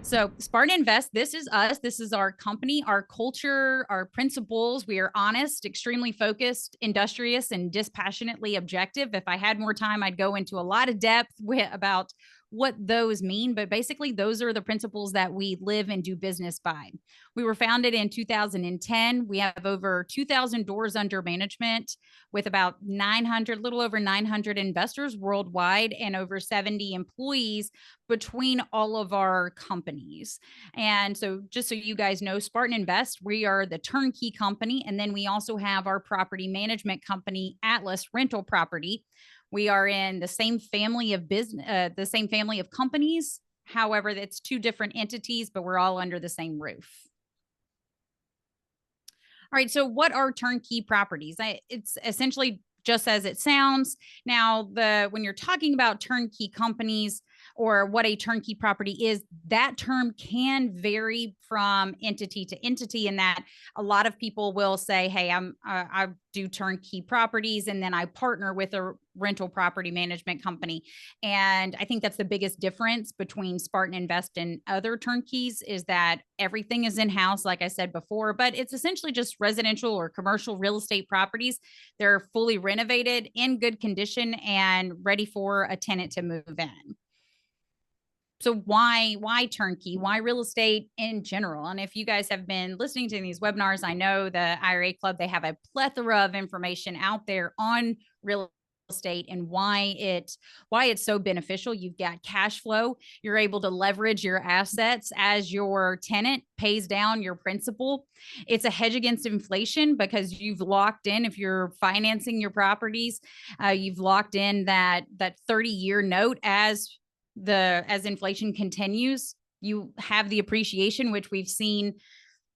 So Spartan Invest, this is us. This is our company, our culture, our principles. We are honest, extremely focused, industrious, and dispassionately objective. If I had more time, I'd go into a lot of depth about what those mean, but basically those are the principles that we live and do business by. We were founded in 2010. We have over 2,000 doors under management with about 900, little over 900 investors worldwide and over 70 employees between all of our companies. And so just so you guys know, Spartan Invest, we are the turnkey company. And then we also have our property management company, Atlas Rental Property. We are in the same family of business, the same family of companies. However, it's two different entities, but we're all under the same roof. All right. So what are turnkey properties? It's essentially just as it sounds. Now, when you're talking about turnkey companies or what a turnkey property is, that term can vary from entity to entity, in that a lot of people will say, hey, I do turnkey properties and then I partner with a rental property management company. And I think that's the biggest difference between Spartan Invest and other turnkeys, is that everything is in-house, like I said before, but it's essentially just residential or commercial real estate properties. They're fully renovated, in good condition, and ready for a tenant to move in. So why turnkey? Why real estate in general? And if you guys have been listening to these webinars, I know the IRA Club, they have a plethora of information out there on real estate and why it's so beneficial. You've got cash flow. You're able to leverage your assets as your tenant pays down your principal. It's a hedge against inflation because you've locked in, if you're financing your properties, you've locked in that 30-year note. As inflation continues, you have the appreciation, which we've seen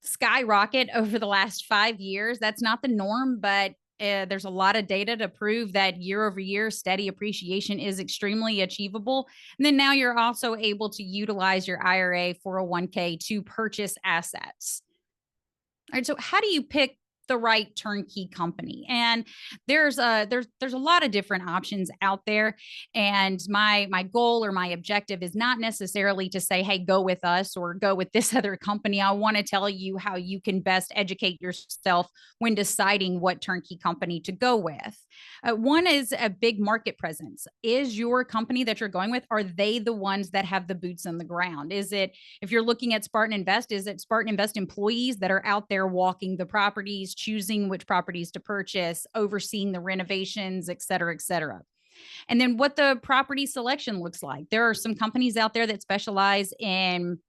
skyrocket over the last 5 years. That's not the norm, but there's a lot of data to prove that year over year steady appreciation is extremely achievable. And then now you're also able to utilize your IRA 401k to purchase assets. All right, so how do you pick the right turnkey company? And there's a lot of different options out there, and my goal or my objective is not necessarily to say, hey, go with us or go with this other company. I want to tell you how you can best educate yourself when deciding what turnkey company to go with. One is a big market presence. Is your company that you're going with, are they the ones that have the boots on the ground? Is it, if you're looking at Spartan Invest, is it Spartan Invest employees that are out there walking the properties, choosing which properties to purchase, overseeing the renovations, et cetera, et cetera? And then what the property selection looks like. There are some companies out there that specialize in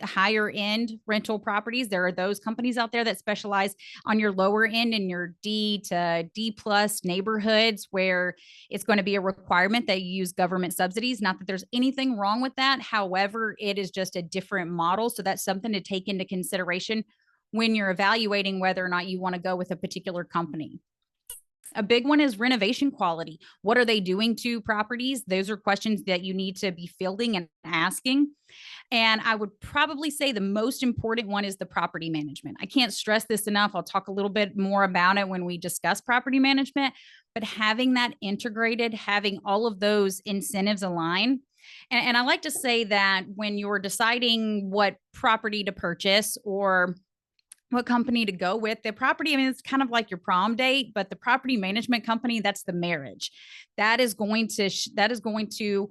higher end rental properties. There are those companies out there that specialize on your lower end in your D to D plus neighborhoods, where it's going to be a requirement that you use government subsidies. Not that there's anything wrong with that. However, it is just a different model. So that's something to take into consideration when you're evaluating whether or not you want to go with a particular company. A big one is renovation quality. What are they doing to properties? Those are questions that you need to be fielding and asking. And I would probably say the most important one is the property management. I can't stress this enough. I'll talk a little bit more about it when we discuss property management, but having that integrated, having all of those incentives align. And I like to say that when you're deciding what property to purchase or what company to go with, the property, I mean, it's kind of like your prom date, but the property management company, that's the marriage. That is going to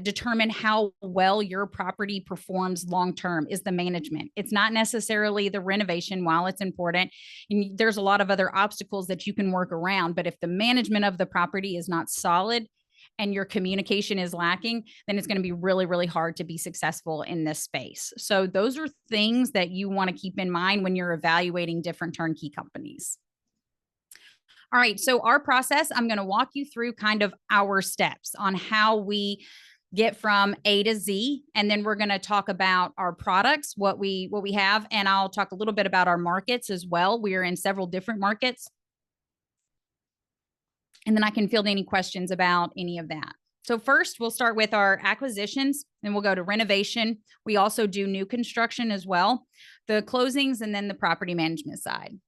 determine how well your property performs long-term, is the management. It's not necessarily the renovation, while it's important. And there's a lot of other obstacles that you can work around, but if the management of the property is not solid and your communication is lacking, then it's going to be really, really hard to be successful in this space. So those are things that you want to keep in mind when you're evaluating different turnkey companies. All right, so our process, I'm going to walk you through kind of our steps on how we get from A to Z, and then we're going to talk about our products, what we have, and I'll talk a little bit about our markets as well. We are in several different markets. And then I can field any questions about any of that. So first, we'll start with our acquisitions, then we'll go to renovation. We also do new construction as well, the closings, and then the property management side.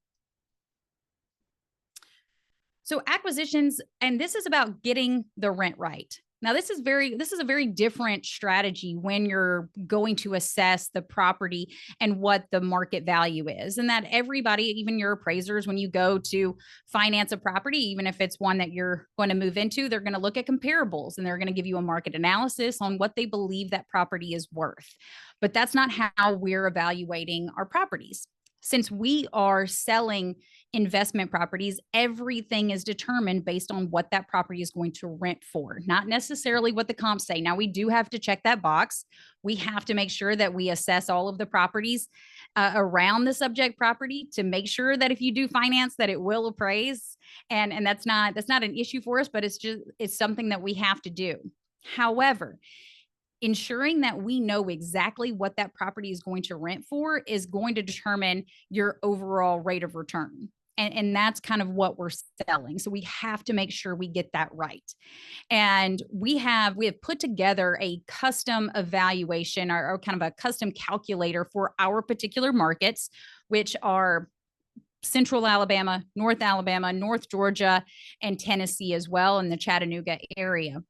So acquisitions, and this is about getting the rent right. Now, this is a very different strategy when you're going to assess the property and what the market value is. And that everybody, even your appraisers, when you go to finance a property, even if it's one that you're going to move into, they're going to look at comparables and they're going to give you a market analysis on what they believe that property is worth. But that's not how we're evaluating our properties. Since we are selling investment properties, everything is determined based on what that property is going to rent for, not necessarily what the comps say. Now, we do have to check that box. We have to make sure that we assess all of the properties around the subject property to make sure that if you do finance, that it will appraise. And that's not an issue for us, but it's something that we have to do. However, ensuring that we know exactly what that property is going to rent for is going to determine your overall rate of return. And that's kind of what we're selling. So we have to make sure we get that right. And we have put together a custom evaluation or kind of a custom calculator for our particular markets, which are Central Alabama, North Georgia, and Tennessee as well, in the Chattanooga area.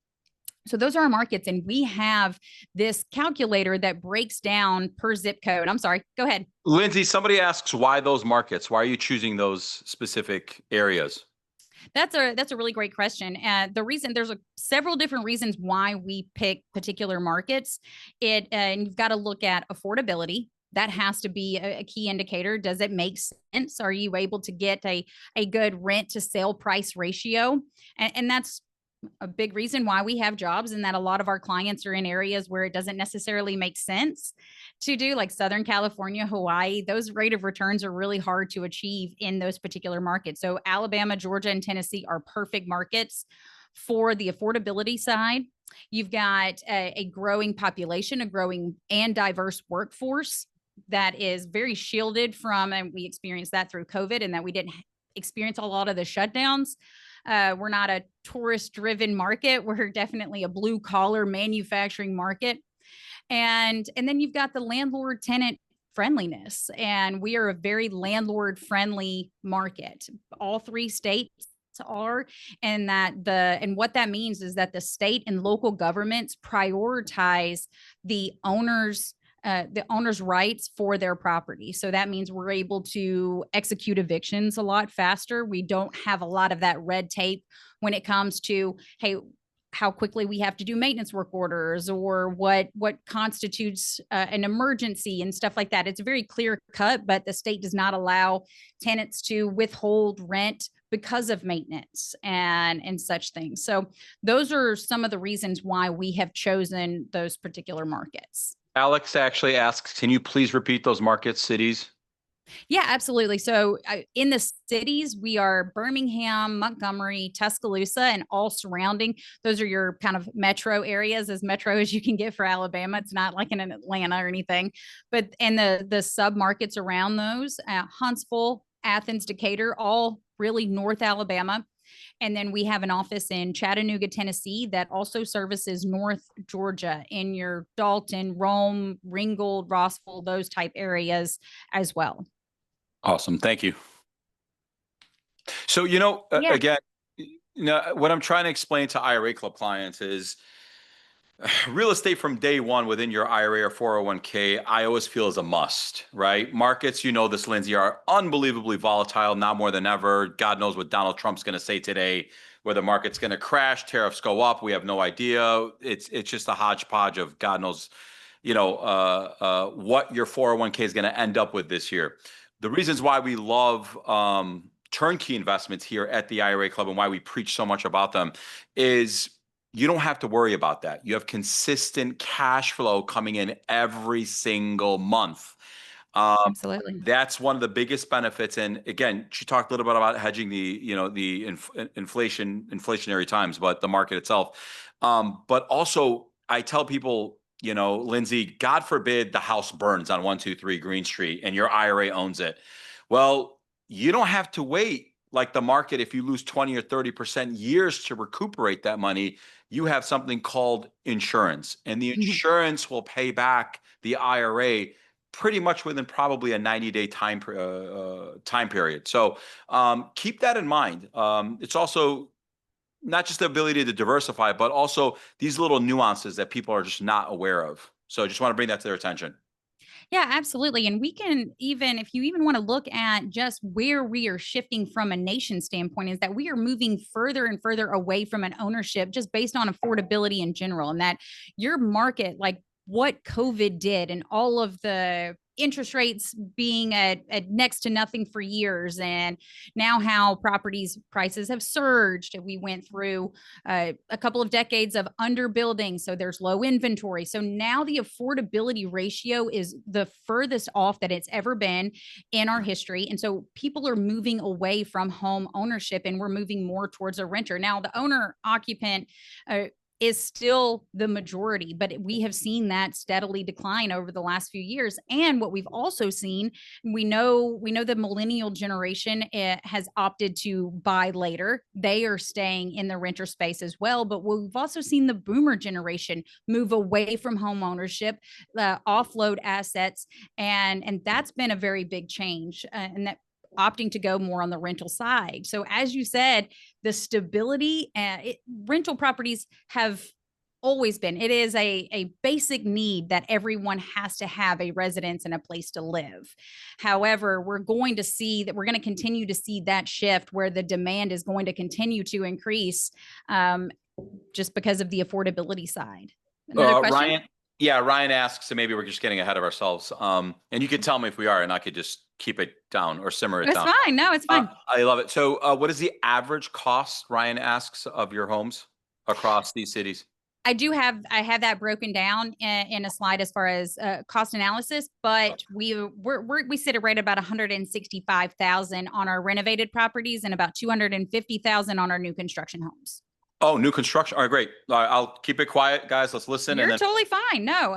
So those are our markets, and we have this calculator that breaks down per zip code. I'm sorry, go ahead. Lindsay, somebody asks why those markets? Why are you choosing those specific areas? That's a really great question. The reason there's several different reasons why we pick particular markets. And you've got to look at affordability. That has to be a key indicator. Does it make sense? Are you able to get a good rent to sale price ratio? And that's a big reason why we have jobs, and that a lot of our clients are in areas where it doesn't necessarily make sense to do, like Southern California, Hawaii. Those rate of returns are really hard to achieve in those particular markets. So Alabama, Georgia, and Tennessee are perfect markets for the affordability side. You've got a growing population, a growing and diverse workforce that is very shielded from, and we experienced that through COVID, and that we didn't experience a lot of the shutdowns. We're not a tourist driven market. We're definitely a blue collar manufacturing market. And then you've got the landlord tenant friendliness, and we are a very landlord friendly market. All three states are, and what that means is that the state and local governments prioritize the owner's rights for their property. So that means we're able to execute evictions a lot faster. We don't have a lot of that red tape when it comes to, hey, how quickly we have to do maintenance work orders, or what constitutes an emergency and stuff like that. It's very clear cut, but the state does not allow tenants to withhold rent because of maintenance and such things. So those are some of the reasons why we have chosen those particular markets. Alex actually asks, can you please repeat those market cities? Yeah, absolutely. So in the cities, we are Birmingham, Montgomery, Tuscaloosa, and all surrounding. Those are your kind of metro areas, as metro as you can get for Alabama. It's not like in Atlanta or anything, but and the sub markets around those, Huntsville, Athens, Decatur, all really North Alabama. And then we have an office in Chattanooga, Tennessee, that also services North Georgia, in your Dalton, Rome, Ringgold, Rossville, those type areas as well. Awesome. Thank you. So, Yeah. again, what I'm trying to explain to IRA Club clients is real estate from day one within your IRA or 401k, I always feel is a must, right? Markets, this, Lindsay, are unbelievably volatile, now more than ever. God knows what Donald Trump's going to say today, where the market's going to crash, tariffs go up. We have no idea. It's just a hodgepodge of God knows, what your 401k is going to end up with this year. The reasons why we love turnkey investments here at the IRA Club and why we preach so much about them is you don't have to worry about that. You have consistent cash flow coming in every single month. Absolutely. That's one of the biggest benefits. And again, she talked a little bit about hedging the inflationary times, but the market itself. But also, I tell people, Lindsay, God forbid the house burns on 123 Green Street and your IRA owns it. Well, you don't have to wait like the market. If you lose 20 or 30% years to recuperate that money, you have something called insurance, and the insurance will pay back the IRA pretty much within probably a 90-day time period. So keep that in mind. It's also not just the ability to diversify, but also these little nuances that people are just not aware of. So I just want to bring that to their attention. Yeah, absolutely. And we can even, if you even want to look at just where we are shifting from a nation standpoint, is that we are moving further and further away from an ownership just based on affordability in general. And that your market, like what COVID did and all of the interest rates being at next to nothing for years, and now how properties prices have surged. We went through a couple of decades of underbuilding, so there's low inventory. So now the affordability ratio is the furthest off that it's ever been in our history. And so people are moving away from home ownership and we're moving more towards a renter. Now, the owner occupant is still the majority, but we have seen that steadily decline over the last few years. And what we've also seen, we know the millennial generation has opted to buy later. They are staying in the renter space as well. But we've also seen the boomer generation move away from home ownership, offload assets, and that's been a very big change. And that opting to go more on the rental side. So as you said, the stability and rental properties have always been, it is a basic need that everyone has to have a residence and a place to live. However, we're going to continue to see that shift where the demand is going to continue to increase, just because of the affordability side. Another question? Ryan, yeah, Ryan asks, so maybe we're just getting ahead of ourselves. And you could tell me if we are, and I could just keep it down or simmer it It's down. fine. No, it's fine. I love it. So, what is the average cost, Ryan asks, of your homes across these cities? I have that broken down in a slide as far as cost analysis, but we sit at right about 165,000 on our renovated properties and about 250,000 on our new construction homes. Oh, new construction. All right, great. All right, I'll keep it quiet, guys. Let's listen. You're And then totally fine. No,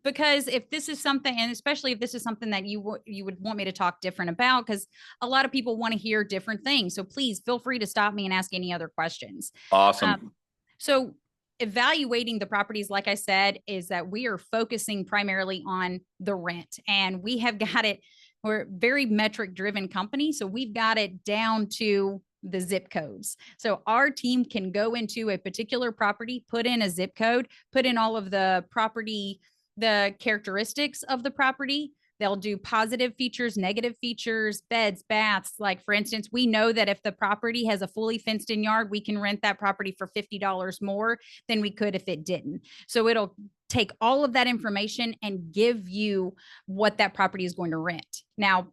because if this is something, and especially if this is something that you would want me to talk different about, because a lot of people want to hear different things. So please feel free to stop me and ask any other questions. Awesome. So evaluating the properties, like I said, is that we are focusing primarily on the rent, and we have got it. We're a very metric driven company. So we've got it down to the zip codes. So our team can go into a particular property, put in a zip code, put in all of the property, the characteristics of the property. They'll do positive features, negative features, beds, baths. Like for instance, we know that if the property has a fully fenced in yard, we can rent that property for $50 more than we could if it didn't. So it'll take all of that information and give you what that property is going to rent. Now,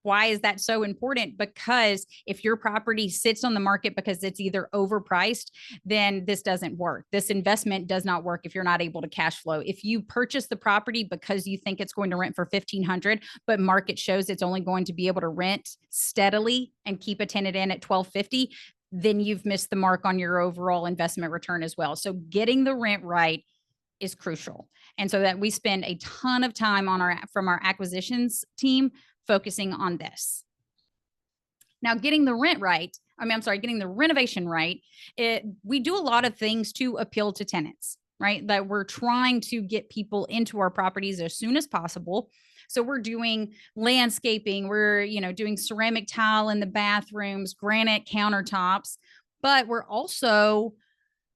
why is that so important? Because if your property sits on the market because it's either overpriced, then this doesn't work. This investment does not work if you're not able to cash flow. If you purchase the property because you think it's going to rent for $1,500, but market shows it's only going to be able to rent steadily and keep a tenant in at $1,250, then you've missed the mark on your overall investment return as well. So getting the rent right is crucial. And so that we spend a ton of time from our acquisitions team focusing on this. Now, getting the renovation right, we do a lot of things to appeal to tenants, right? That we're trying to get people into our properties as soon as possible. So we're doing landscaping, we're, doing ceramic tile in the bathrooms, granite countertops, but we're also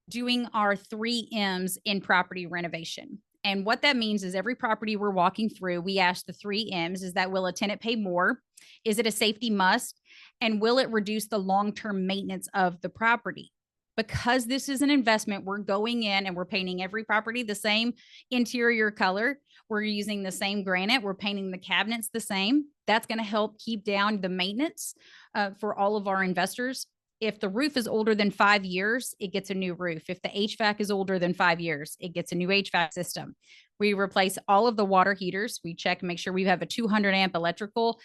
doing our 3 M's in property renovation. And what that means is every property we're walking through, we ask the 3 M's, is that will a tenant pay more? Is it a safety must? And will it reduce the long-term maintenance of the property? Because this is an investment, we're going in and we're painting every property the same interior color. We're using the same granite. We're painting the cabinets the same. That's going to help keep down the maintenance for all of our investors. If the roof is older than 5 years, it gets a new roof. If the HVAC is older than 5 years, it gets a new HVAC system. We replace all of the water heaters. We check, make sure we have a 200 amp electrical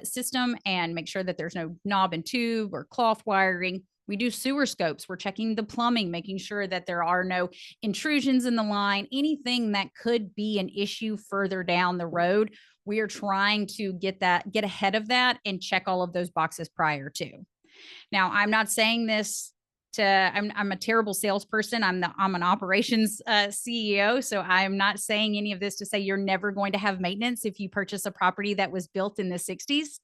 system and make sure that there's no knob and tube or cloth wiring. We do sewer scopes. We're checking the plumbing, making sure that there are no intrusions in the line, anything that could be an issue further down the road. We are trying to get ahead of that and check all of those boxes prior to. Now, I'm not saying this I'm a terrible salesperson. I'm an operations CEO. So I'm not saying any of this to say you're never going to have maintenance if you purchase a property that was built in the 60s.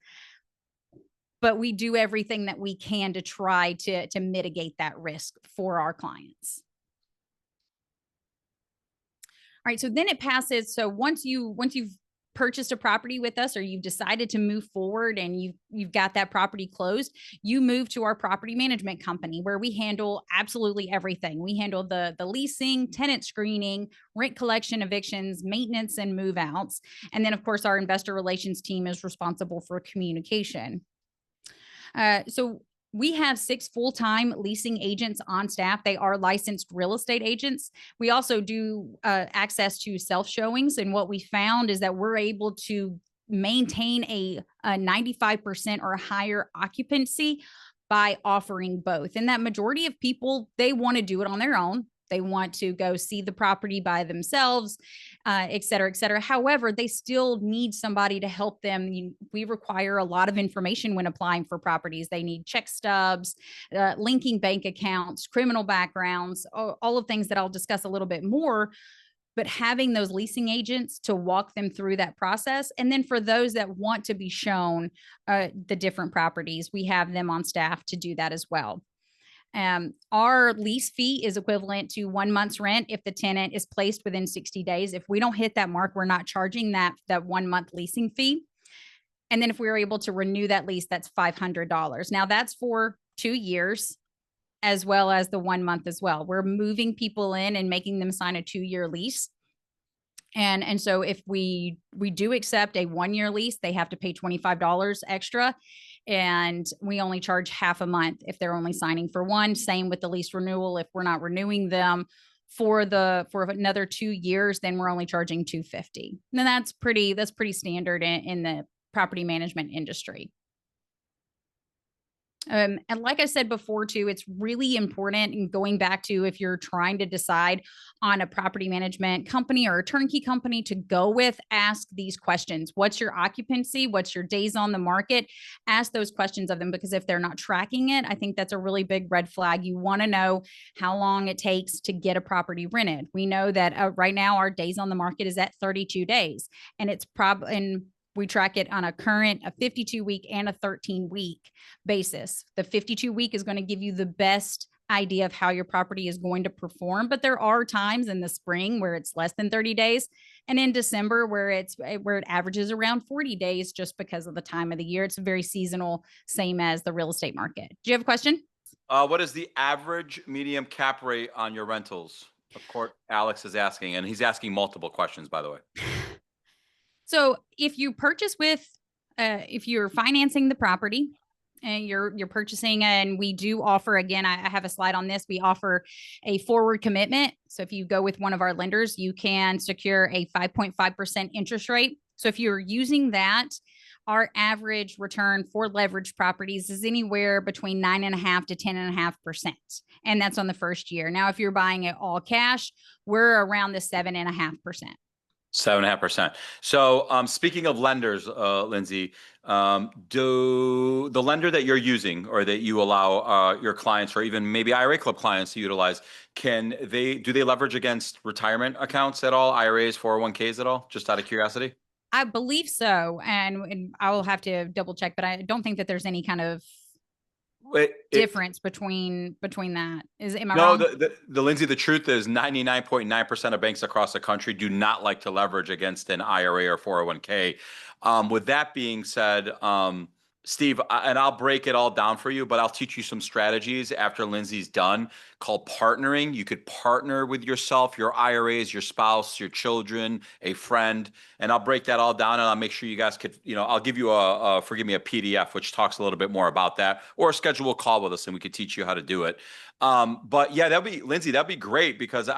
but we do everything that we can to try to mitigate that risk for our clients. All right, so then it passes. So once you've purchased a property with us, or you've decided to move forward and you've got that property closed, you move to our property management company, where we handle absolutely everything. We handle the leasing, tenant screening, rent collection, evictions, maintenance, and move outs. And then of course our investor relations team is responsible for communication. So we have 6 full-time leasing agents on staff. They are licensed real estate agents. We also do access to self-showings. And what we found is that we're able to maintain a 95% or higher occupancy by offering both. And that majority of people, they want to do it on their own. They want to go see the property by themselves, et cetera, et cetera. However, they still need somebody to help them. We require a lot of information when applying for properties. They need check stubs, linking bank accounts, criminal backgrounds, all of things that I'll discuss a little bit more. But having those leasing agents to walk them through that process. And then for those that want to be shown the different properties, we have them on staff to do that as well. Our lease fee is equivalent to 1 month's rent if the tenant is placed within 60 days. If we don't hit that mark, we're not charging that 1 month leasing fee. And then if we are able to renew that lease, that's $500. Now that's for 2 years, as well as the 1 month as well. We're moving people in and making them sign a 2-year lease. And so if we do accept a 1-year lease, they have to pay $25 extra. And we only charge half a month if they're only signing for one. Same with the lease renewal. If we're not renewing them for another 2 years, then we're only charging $250. And that's pretty standard in the property management industry. And like I said before too, it's really important, and going back to if you're trying to decide on a property management company or a turnkey company to go with, ask these questions. What's your occupancy? What's your days on the market? Ask those questions of them, because if they're not tracking it, I think that's a really big red flag. You want to know how long it takes to get a property rented. We know that right now our days on the market is at 32 days, and it's probably, we track it on a 52-week and a 13-week basis. The 52-week is going to give you the best idea of how your property is going to perform. But there are times in the spring where it's less than 30 days. And in December where it averages around 40 days, just because of the time of the year. It's very seasonal, same as the real estate market. Do you have a question? What is the average medium cap rate on your rentals? Of course, Alex is asking, and he's asking multiple questions, by the way. So if you purchase if you're financing the property and you're purchasing, and we do offer, again, I have a slide on this. We offer a forward commitment. So if you go with one of our lenders, you can secure a 5.5% interest rate. So if you're using that, our average return for leveraged properties is anywhere between 9.5% to 10.5%. And that's on the first year. Now, if you're buying it all cash, we're around the 7.5%. 7.5%. So speaking of lenders, Lindsay, do the lender that you're using or that you allow your clients, or even maybe IRA club clients to utilize, do they leverage against retirement accounts at all, IRAs, 401ks at all, just out of curiosity? I believe so. And I will have to double check, but I don't think that there's any kind of difference between that. Am I wrong? The Lindsay, the truth is 99.9% of banks across the country do not like to leverage against an IRA or 401k. With that being said, Steve, and I'll break it all down for you, but I'll teach you some strategies after Lindsay's done called partnering. You could partner with yourself, your IRAs, your spouse, your children, a friend, and I'll break that all down, and I'll make sure you guys could, I'll give you a PDF, which talks a little bit more about that, or schedule a call with us and we could teach you how to do it. But yeah, Lindsay, that'd be great, because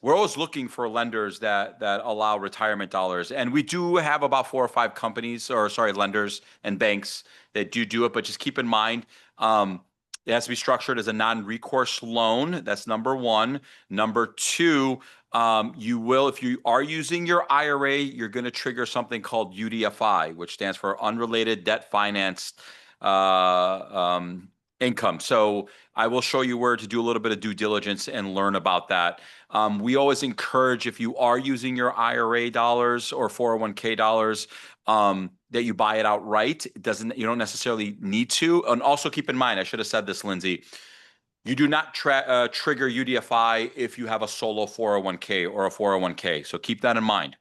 we're always looking for lenders that allow retirement dollars. And we do have about 4 or 5 lenders and banks that do it. But just keep in mind, it has to be structured as a non-recourse loan. That's number one. Number two, you will, if you are using your IRA, you're going to trigger something called UDFI, which stands for Unrelated Debt Financed Income. So I will show you where to do a little bit of due diligence and learn about that. We always encourage, if you are using your IRA dollars or 401k dollars, that you buy it outright. It doesn't, you don't necessarily need to. And also keep in mind, I should have said this, Lindsay, you do not trigger UDFI if you have a solo 401k or a 401k. So keep that in mind.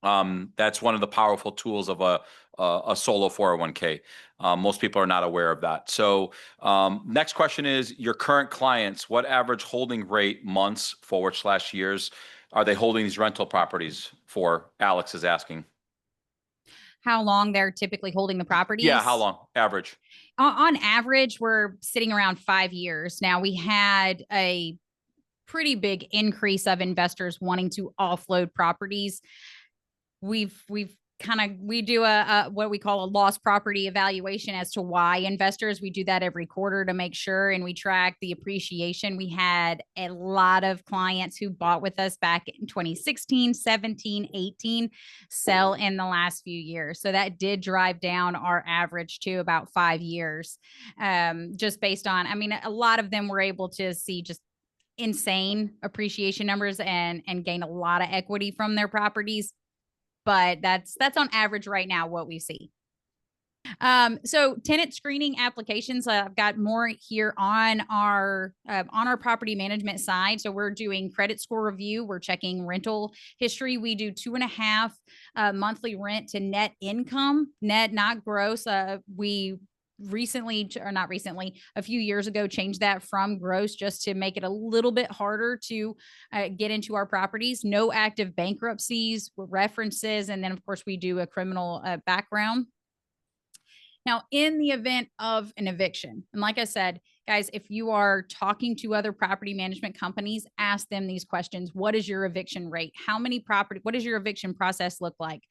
That's one of the powerful tools of a solo 401k. Most people are not aware of that. So next question is your current clients, what average holding rate months / years are they holding these rental properties for? Alex is asking. How long they're typically holding the properties? Yeah, how long average? On average, we're sitting around 5 years. Now, we had a pretty big increase of investors wanting to offload properties. We do a what we call a lost property evaluation as to why investors. We do that every quarter to make sure, and we track the appreciation. We had a lot of clients who bought with us back in 2016, 17, 18 sell in the last few years. So that did drive down our average to about 5 years. Just based on, I mean, a lot of them were able to see just insane appreciation numbers and gain a lot of equity from their properties. But that's on average right now what we see. So tenant screening applications, I've got more here on our property management side. So we're doing credit score review. We're checking rental history. We do 2.5 monthly rent to net income, net, not gross. We a few years ago, changed that from gross just to make it a little bit harder to get into our properties. No active bankruptcies, references, and then of course we do a criminal background. Now, in the event of an eviction, and like I said, guys, if you are talking to other property management companies, ask them these questions. What is your eviction rate? What does your eviction process look like?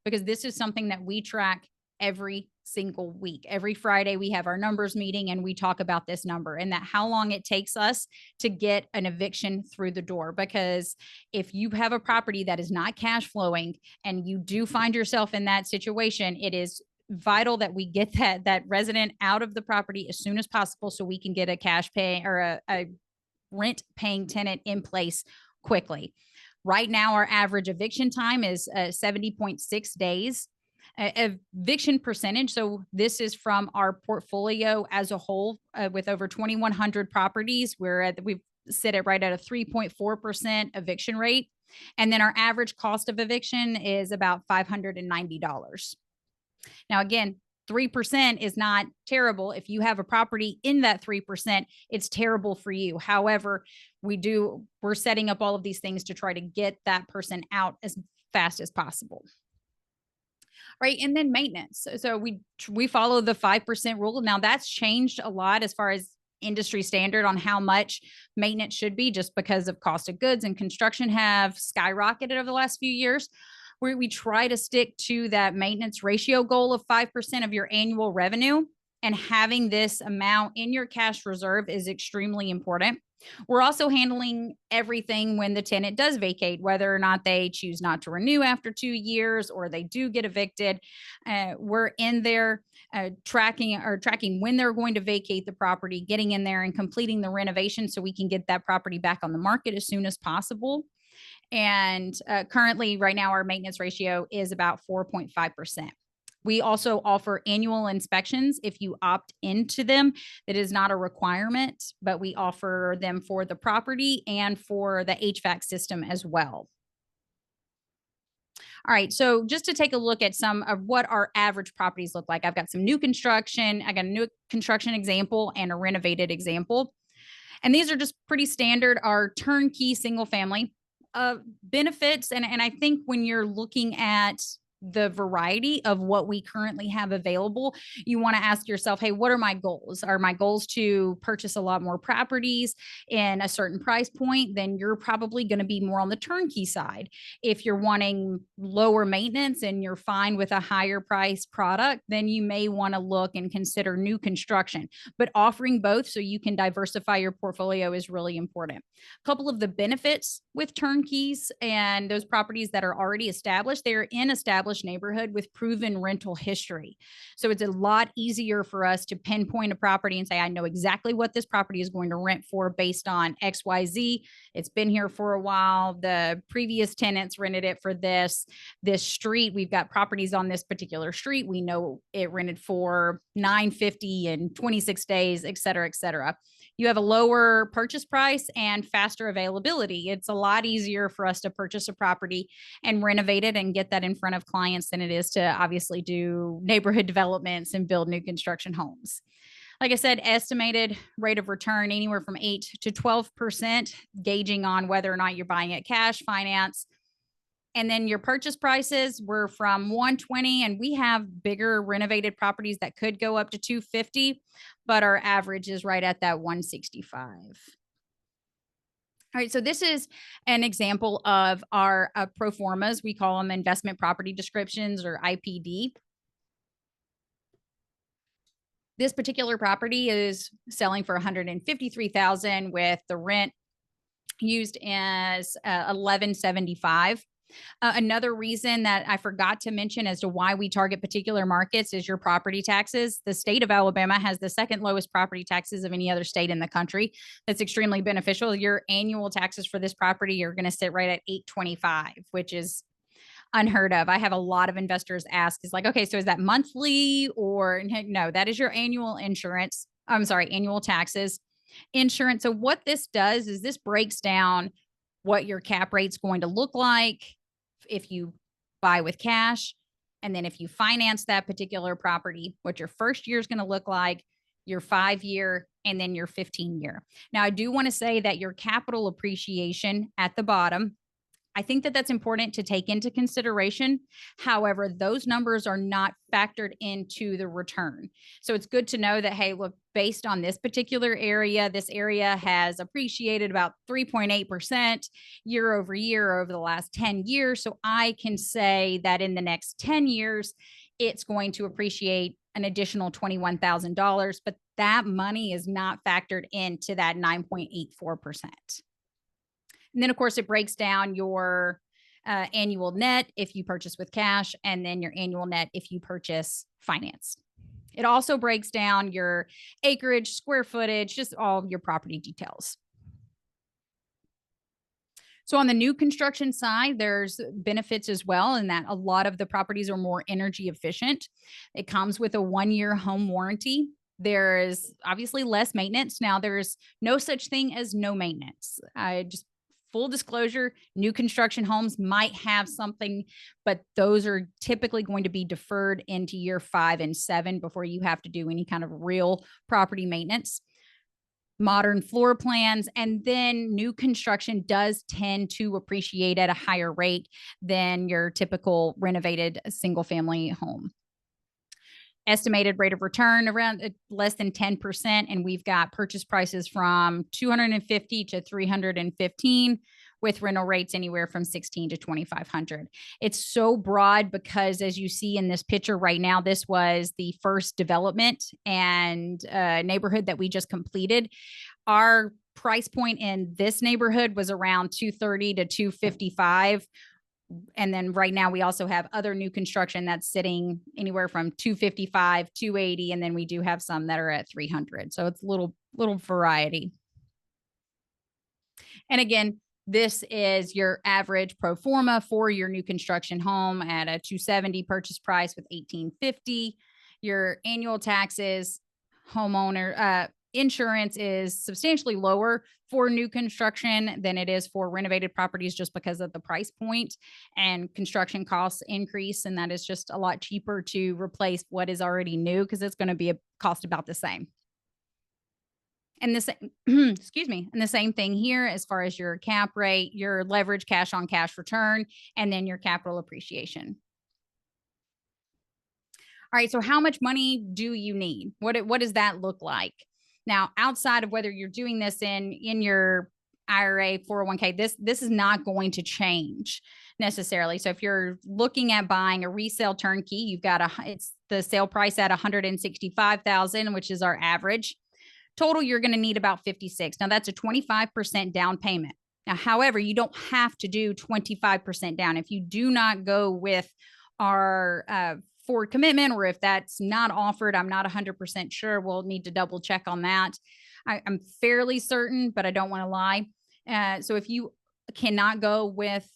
Because this is something that we track every single week. Every Friday, we have our numbers meeting and we talk about this number and that how long it takes us to get an eviction through the door. Because if you have a property that is not cash flowing and you do find yourself in that situation, it is vital that we get that resident out of the property as soon as possible so we can get a cash pay or a rent paying tenant in place quickly. Right now, our average eviction time is 70.6 days. Eviction percentage. So this is from our portfolio as a whole with over 2,100 properties. We sit at right at a 3.4% eviction rate. And then our average cost of eviction is about $590. Now, again, 3% is not terrible. If you have a property in that 3%, it's terrible for you. However, we're setting up all of these things to try to get that person out as fast as possible. Right. And then maintenance. So we follow the 5% rule. Now that's changed a lot as far as industry standard on how much maintenance should be, just because of cost of goods and construction have skyrocketed over the last few years. We try to stick to that maintenance ratio goal of 5% of your annual revenue, and having this amount in your cash reserve is extremely important. We're also handling everything when the tenant does vacate, whether or not they choose not to renew after 2 years or they do get evicted. We're in there tracking when they're going to vacate the property, getting in there and completing the renovation so we can get that property back on the market as soon as possible. And currently, right now, our maintenance ratio is about 4.5%. We also offer annual inspections if you opt into them. It is not a requirement, but we offer them for the property and for the HVAC system as well. All right, so just to take a look at some of what our average properties look like, I've got some new construction. I got a new construction example and a renovated example. And these are just pretty standard, our turnkey single family benefits. And I think when you're looking at the variety of what we currently have available, you want to ask yourself, hey, what are my goals? Are my goals to purchase a lot more properties in a certain price point? Then you're probably going to be more on the turnkey side. If you're wanting lower maintenance and you're fine with a higher price product, then you may want to look and consider new construction. But offering both so you can diversify your portfolio is really important. A couple of the benefits with turnkeys and those properties that are already established, they're in established established neighborhood with proven rental history. So it's a lot easier for us to pinpoint a property and say, I know exactly what this property is going to rent for based on XYZ. It's been here for a while. The previous tenants rented it for this street. We've got properties on this particular street. We know it rented for $950 in 26 days, et cetera, et cetera. You have a lower purchase price and faster availability. It's a lot easier for us to purchase a property and renovate it and get that in front of clients than it is to obviously do neighborhood developments and build new construction homes. Like I said, estimated rate of return anywhere from 8 to 12%, gauging on whether or not you're buying it cash, finance. And then your purchase prices were from 120, and we have bigger renovated properties that could go up to 250, but our average is right at that 165. All right, so this is an example of our pro formas. We call them investment property descriptions, or IPD. This particular property is selling for $153,000 with the rent used as $1,175. Another reason that I forgot to mention as to why we target particular markets is your property taxes. The state of Alabama has the second lowest property taxes of any other state in the country. That's extremely beneficial. Your annual taxes for this property are going to sit right at $825, which is unheard of. I have a lot of investors ask, is like, okay, so is that monthly? Or no, that is your annual insurance. I'm sorry, annual taxes. Insurance. So what this does is this breaks down what your cap rate's going to look like if you buy with cash, and then if you finance that particular property, what your first year is going to look like, your 5-year, and then your 15-year. Now, I do want to say that your capital appreciation at the bottom, I think that that's important to take into consideration. However, those numbers are not factored into the return. So it's good to know that, hey, look, based on this particular area, this area has appreciated about 3.8% year over year over the last 10 years. So I can say that in the next 10 years, it's going to appreciate an additional $21,000, but that money is not factored into that 9.84%. And then, of course, it breaks down your annual net if you purchase with cash, and then your annual net if you purchase financed. It also breaks down your acreage, square footage, just all your property details. So on the new construction side, there's benefits as well, in that a lot of the properties are more energy efficient. It comes with a 1-year home warranty. There is obviously less maintenance. Now, there's no such thing as no maintenance. Just full disclosure, new construction homes might have something, but those are typically going to be deferred into year 5 and 7 before you have to do any kind of real property maintenance. Modern floor plans, and then new construction does tend to appreciate at a higher rate than your typical renovated single family home. Estimated rate of return around less than 10%. And we've got purchase prices from $250 to $315 with rental rates anywhere from $1,600 to $2,500. It's so broad because, as you see in this picture right now, this was the first development and neighborhood that we just completed. Our price point in this neighborhood was around $230 to $255. And then right now we also have other new construction that's sitting anywhere from $255, $280, and then we do have some that are at $300. So it's a little variety. And again, this is your average pro forma for your new construction home at a $270 purchase price with $1,850. Your annual taxes, homeowner insurance is substantially lower for new construction than it is for renovated properties, just because of the price point, and construction costs increase. And that is just a lot cheaper to replace what is already new, because it's going to be a cost about the same. And this, excuse me, and the same thing here as far as your cap rate, your leverage, cash on cash return, and then your capital appreciation. All right, so how much money do you need? What does that look like? Now, outside of whether you're doing this in your IRA, 401k, this is not going to change necessarily. So if you're looking at buying a resale turnkey, you've got it's the sale price at $165,000, which is our average. Total, you're going to need about $56,000. Now, that's a 25% down payment. Now, however, you don't have to do 25% down. If you do not go with our forward commitment, or if that's not offered, I'm not 100% sure. We'll need to double check on that. I'm fairly certain, but I don't want to lie. So if you cannot go with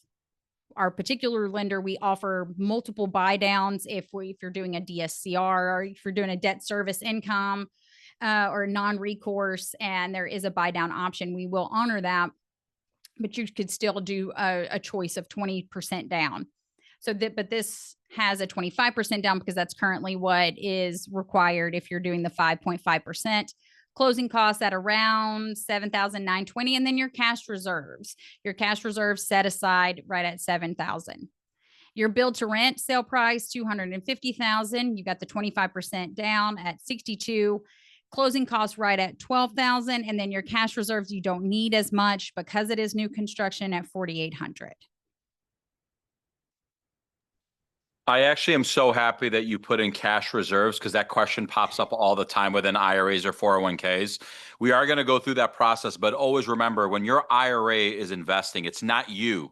our particular lender, we offer multiple buy downs if you're doing a DSCR, or if you're doing a debt service income or non-recourse, and there is a buy down option, we will honor that. But you could still do a choice of 20% down. So that, but this has a 25% down because that's currently what is required if you're doing the 5.5%. Closing costs at around $7,920, and then your cash reserves. Your cash reserves set aside right at $7,000. Your build to rent sale price $250,000. You got the 25% down at $62,000. Closing costs right at $12,000, and then your cash reserves you don't need as much because it is new construction at $4,800. I actually am so happy that you put in cash reserves, because that question pops up all the time within IRAs or 401ks. We are going to go through that process, but always remember, when your IRA is investing, it's not you,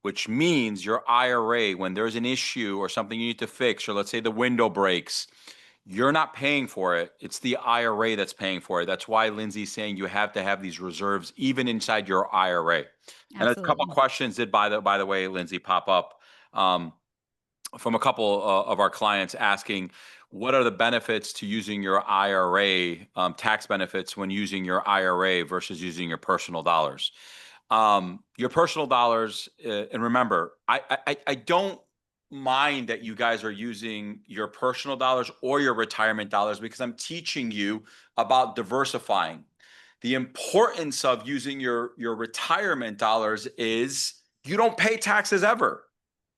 which means your IRA, when there's an issue or something you need to fix, or let's say the window breaks, you're not paying for it. It's the IRA that's paying for it. That's why Lindsay's saying you have to have these reserves even inside your IRA. And a couple of questions did, by the way, Lindsay, pop up from a couple of our clients asking, what are the benefits to using your IRA, tax benefits when using your IRA versus using your personal dollars? Your personal dollars, and remember, I don't mind that you guys are using your personal dollars or your retirement dollars, because I'm teaching you about diversifying. The importance of using your retirement dollars is you don't pay taxes ever.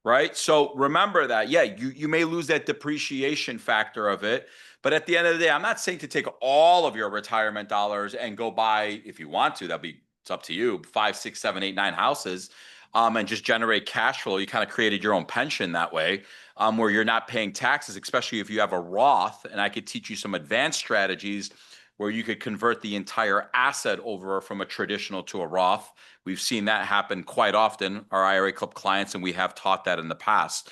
Right? So remember that, yeah, you may lose that depreciation factor of it, but at the end of the day, I'm not saying to take all of your retirement dollars and go buy, if you want to, it's up to you, 5, 6, 7, 8, 9 houses, and just generate cash flow. You kind of created your own pension that way, where you're not paying taxes, especially if you have a Roth. And I could teach you some advanced strategies where you could convert the entire asset over from a traditional to a Roth. We've seen that happen quite often, our IRA Club clients, and we have taught that in the past.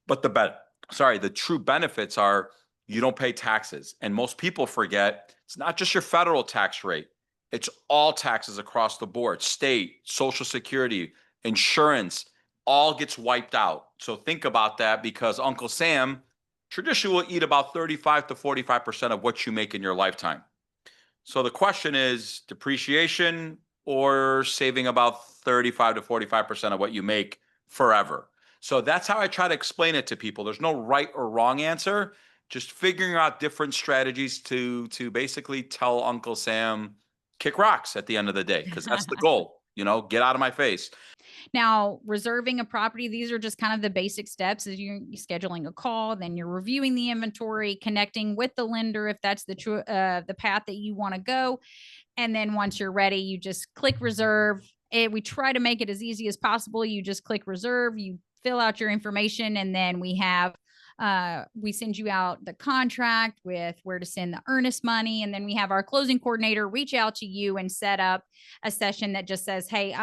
But the true benefits are you don't pay taxes. And most people forget it's not just your federal tax rate. It's all taxes across the board, state, Social Security, insurance, all gets wiped out. So think about that, because Uncle Sam traditionally will eat about 35 to 45% of what you make in your lifetime. So the question is depreciation or saving about 35 to 45% of what you make forever. So that's how I try to explain it to people. There's no right or wrong answer, just figuring out different strategies to basically tell Uncle Sam, kick rocks at the end of the day, because that's the goal, get out of my face. Now, reserving a property, these are just kind of the basic steps. As you're scheduling a call, then you're reviewing the inventory, connecting with the lender if that's the path that you want to go. And then once you're ready, you just click reserve. We try to make it as easy as possible. You just click reserve, you fill out your information, and then we send you out the contract with where to send the earnest money. And then we have our closing coordinator reach out to you and set up a session that just says, hey,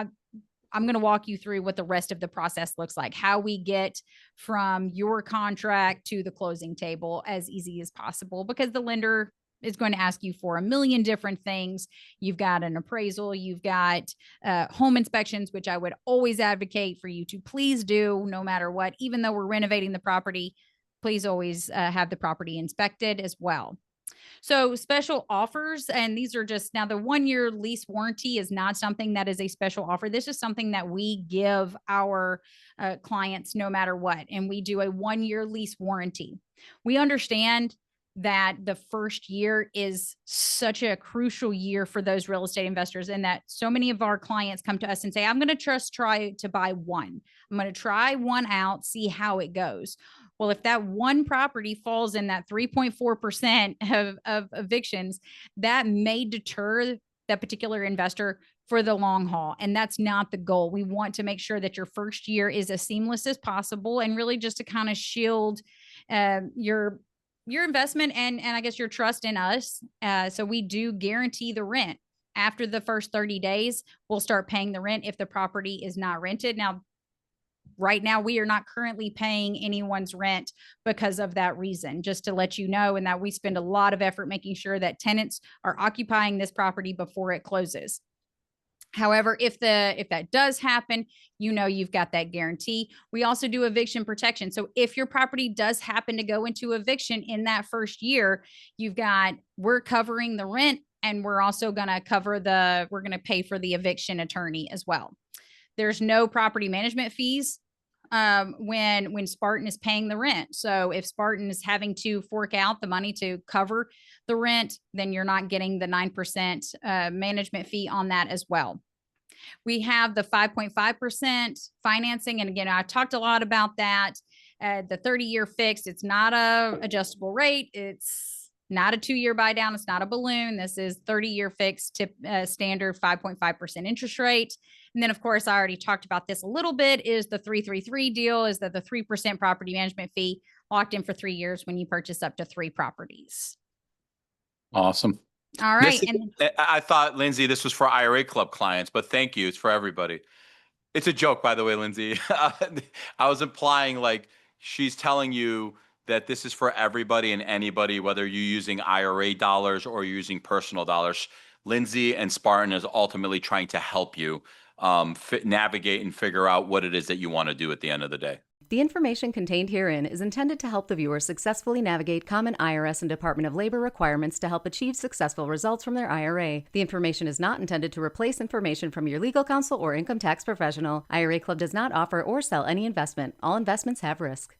I'm going to walk you through what the rest of the process looks like, how we get from your contract to the closing table as easy as possible, because the lender is going to ask you for a million different things. You've got an appraisal, you've got home inspections, which I would always advocate for you to please do no matter what. Even though we're renovating the property, please always have the property inspected as well. So special offers, and these are just, now the 1-year lease warranty is not something that is a special offer. This is something that we give our clients no matter what. And we do a 1-year lease warranty. We understand that the first year is such a crucial year for those real estate investors, and that so many of our clients come to us and say, I'm going to just try to buy one. I'm going to try one out, see how it goes. Well, if that one property falls in that 3.4% of evictions, that may deter that particular investor for the long haul. And that's not the goal. We want to make sure that your first year is as seamless as possible, and really just to kind of shield your investment and I guess your trust in us. So we do guarantee the rent. After the first 30 days, we'll start paying the rent if the property is not rented. Now, right now we are not currently paying anyone's rent because of that reason, just to let you know, and that we spend a lot of effort making sure that tenants are occupying this property before it closes. However, if that does happen, you've got that guarantee. We also do eviction protection. So if your property does happen to go into eviction in that first year, we're covering the rent, and we're also going to we're going to pay for the eviction attorney as well. There's no property management fees when Spartan is paying the rent. So if Spartan is having to fork out the money to cover the rent, then you're not getting the 9% management fee on that as well. We have the 5.5% financing. And again, I talked a lot about that. The 30-year fixed, it's not a adjustable rate. It's not a 2-year buy down. It's not a balloon. This is 30-year fixed standard 5.5% interest rate. And then, of course, I already talked about this a little bit, is the 333 deal, is that the 3% property management fee locked in for 3 years when you purchase up to 3 properties. Awesome. All right. I thought, Lindsay, this was for IRA Club clients, but thank you. It's for everybody. It's a joke, by the way, Lindsay. I was implying like she's telling you that this is for everybody and anybody, whether you're using IRA dollars or you're using personal dollars. Lindsay and Spartan is ultimately trying to help you navigate and figure out what it is that you want to do at the end of the day. The information contained herein is intended to help the viewer successfully navigate common IRS and Department of Labor requirements to help achieve successful results from their IRA. The information is not intended to replace information from your legal counsel or income tax professional. IRA Club does not offer or sell any investment. All investments have risk.